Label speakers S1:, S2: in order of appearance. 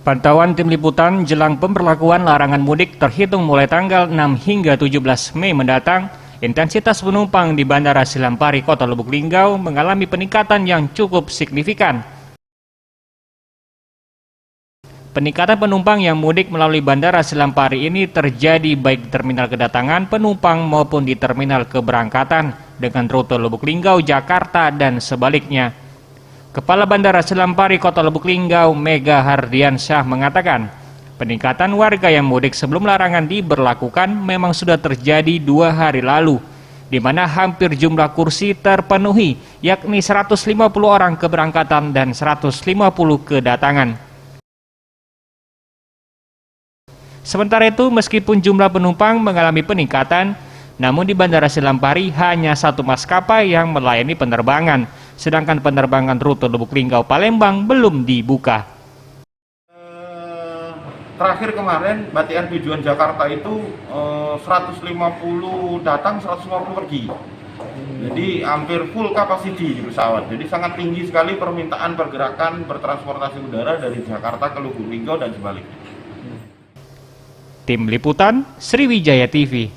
S1: Pantauan Tim Liputan jelang pemberlakuan larangan mudik terhitung mulai tanggal 6 hingga 17 Mei mendatang, intensitas penumpang di Bandara Silampari, Kota Lubuk Linggau mengalami peningkatan yang cukup signifikan. Peningkatan penumpang yang mudik melalui Bandara Silampari ini terjadi baik di terminal kedatangan penumpang maupun di terminal keberangkatan dengan rute Lubuk Linggau, Jakarta, dan sebaliknya. Kepala Bandara Silampari Kota Lubuk Linggau, Mega Hardiansyah mengatakan, peningkatan warga yang mudik sebelum larangan diberlakukan memang sudah terjadi 2 hari lalu, di mana hampir jumlah kursi terpenuhi, yakni 150 orang keberangkatan dan 150 kedatangan. Sementara itu, meskipun jumlah penumpang mengalami peningkatan, namun di Bandara Silampari hanya 1 maskapai yang melayani penerbangan, sedangkan penerbangan rute Lubuk Linggau Palembang belum dibuka.
S2: Terakhir kemarin Batik Air tujuan Jakarta itu 150 datang, 150 pergi. Jadi hampir full capacity di pesawat. Jadi sangat tinggi sekali permintaan pergerakan bertransportasi udara dari Jakarta ke Lubuk Linggau dan sebaliknya.
S1: Tim Liputan Sriwijaya TV.